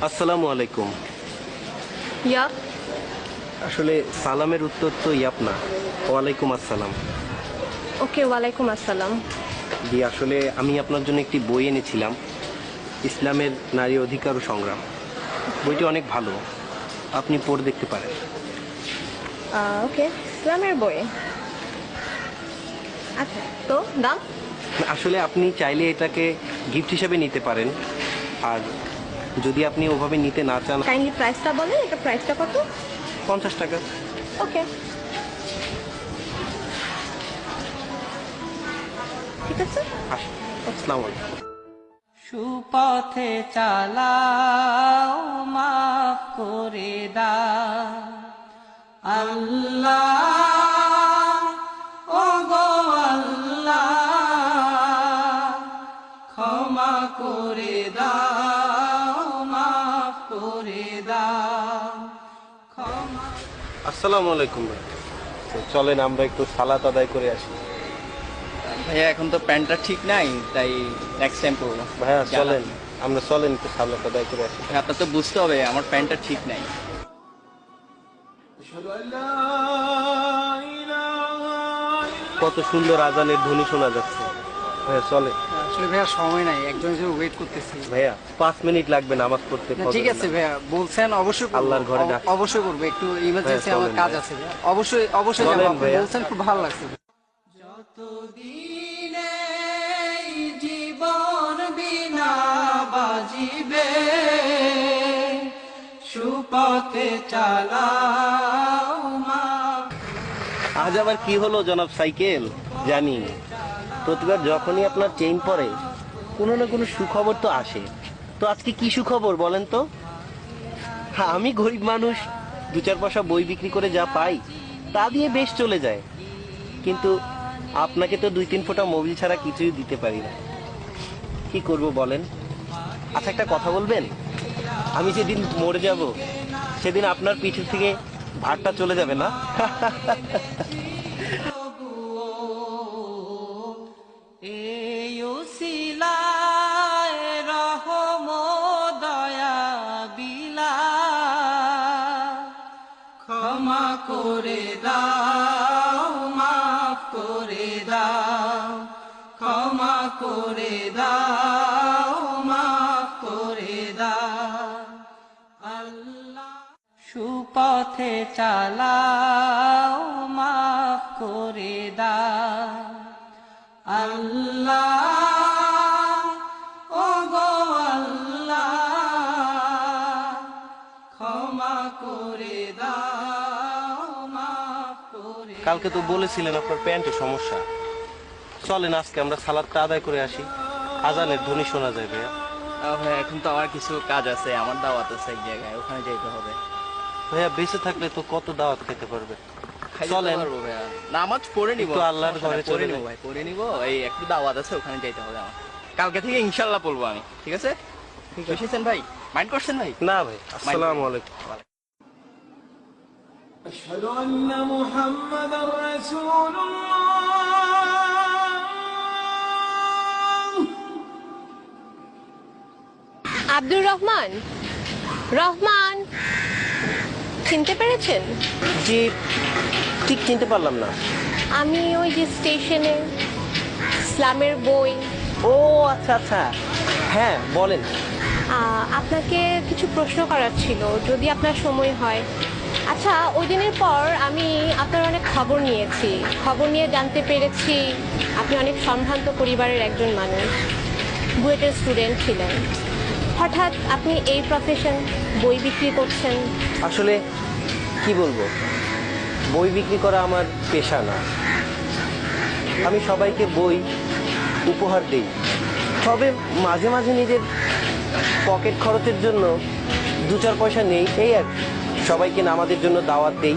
আসসালামু আলাইকুম। ইয়াপ। আসলে সালামের উত্তর তো ইয়াপ না, ওয়ালাইকুম আসসালাম। ওকে, ওয়ালাইকুম আসসালাম। জি, আসলে আমি আপনার জন্য একটি বই এনেছিলাম, ইসলামের নারী অধিকার ও সংগ্রাম। বইটি অনেক ভালো, আপনি পড়ে দেখতে পারেন। ওকে, ইসলামের বই। আচ্ছা, তো দাম? আসলে আপনি চাইলে এটাকে গিফট হিসেবে নিতে পারেন, আর যদি আপনি ওভাবে নিতে না চান, কাইন্ডলি প্রাইসটা বলেন, এটা প্রাইসটা কত? 50 টাকা। ওকে, ঠিক আছে। আসুন, আসসালামু আলাইকুম। সুপথে চালাও, মাফ করে দাও আল্লাহ, ও গো আল্লাহ, ক্ষমা করে দাও, মাফ করে দাও, ক্ষমা। আসসালামু আলাইকুম ভাই। তো চলেন আমরা একটু সালাত আদায় করে আসি। ভাইয়া এখন তো প্যান্টটা ঠিক নাই, তাই নেক্সট টাইম করবো। ভাইয়া চলেন, আমরা চলেন একটু সালাত আদায় করে আসি। আপনার তো বুঝতে হবে আমার প্যান্টটা ঠিক নাই। কত সুন্দর আজানের ধ্বনি শোনা যাচ্ছে। ভাইয়া চলে। আসলে ভাইয়া সময় নাই, একজন হিসেবে ওয়েট করতেছি। ভাইয়া 5 মিনিট লাগবে নামাজ পড়তে। ঠিক আছে ভাইয়া, বলছেন অবশ্যই করবো। আল্লাহর ঘরে ডাক। অবশ্যই করবো, একটু ইমার্জেন্সি হ্যাঁ, আমার চলেন কাজ ভাইয়া। আছে ভাইয়া। অবশ্যই অবশ্যই চলেন যাবো, আপনি ভাইয়া। বলছেন খুব ভালো লাগছে। যতদিনে জীবন বিনা বাজিবে, সুপথে চালাও মা। আজ আবার কি হলো জনাব সাইকেল? জানি প্রতিবার যখনই আপনার চেইন পরে কোনো না কোনো সুখবর তো আসে। তো আজকে কি সুখবর বলেন তো? হ্যাঁ, আমি গরিব মানুষ, 2-4 পয়সা বই বিক্রি করে যা পাই তা দিয়ে বেশ চলে যায়, কিন্তু আপনাকে তো 2-3 ফোঁটা মোবিল ছাড়া কিছুই দিতে পারি না। কি করব বলেন? আচ্ছা, একটা কথা বলবেন, আমি যেদিন মরে যাব সেদিন আপনার পিছু থেকে ভারটা চলে যাবে না? এই উসিলায় রহম দয়া বিলা, ক্ষমা করে দাও, মাফ করে দাও, ক্ষমা করে দাও, মাফ করে দাও আল্লাহ। সুপথে চালাও, মাফ করে দাও আল্লাহ, ও গো আল্লাহ, ক্ষমা করে দাও, মাফ করে। কালকে তো বলেছিলেন আপনার প্যান্টে সমস্যা। চলেন আজকে আমরা সালাদটা আদায় করে আসি, আজানের ধ্বনি শোনা যায় ভাইয়া। ভাই এখন তো আমার কিছু কাজ আছে, আমার দাওয়াত আছে এক জায়গায়, ওখানে যাইতে হবে। ভাইয়া বেঁচে থাকলে তো কত দাওয়াত খেতে পারবে। খাইতে চলেন। পারবো ভাইয়া, নামাজ পড়ে নিব, একটু আল্লাহর সমস্যা নাই, ঘরে পড়ে চলে নিব যাই। ভাই, পড়ে নিব। এই একটু দাওয়াত আছে, ওখানে যাইতে হবে আমার। কালকে থেকে ইনশাল্লাহ পড়বো আমি, ঠিক আছে? বুঝেছেন ভাই? মাইন্ড করছেন ভাই? না ভাই, আসসালামু আলাইকুম। أشهد أن محمدا رسول الله. আব্দুর রহমান, রহমান, চিনতে পেরেছেন? জি, ঠিক চিনতে পারলাম না। আমি ওই যে স্টেশনে ইসলামের বই। ও আচ্ছা আচ্ছা, হ্যাঁ বলেন। আপনাকে কিছু প্রশ্ন করার ছিল, যদি আপনার সময় হয়। আচ্ছা, ওই দিনের পর আমি আপনার অনেক খবর নিয়েছি, খবর নিয়ে জানতে পেরেছি আপনি অনেক সম্ভ্রান্ত পরিবারের একজন মানুষ, বুয়েটের স্টুডেন্ট ছিলেন। হঠাৎ আপনি এই প্রফেশন, বই বিক্রি করছেন। আসলে কি বলবো, বই বিক্রি করা আমার পেশা না। আমি সবাইকে বই উপহার দিই, তবে মাঝে মাঝে নিজের পকেট খরচের জন্য 2-4 পয়সা নেই, এই আর কি। সবাইকে নামাজের জন্য দাওয়াত দেই,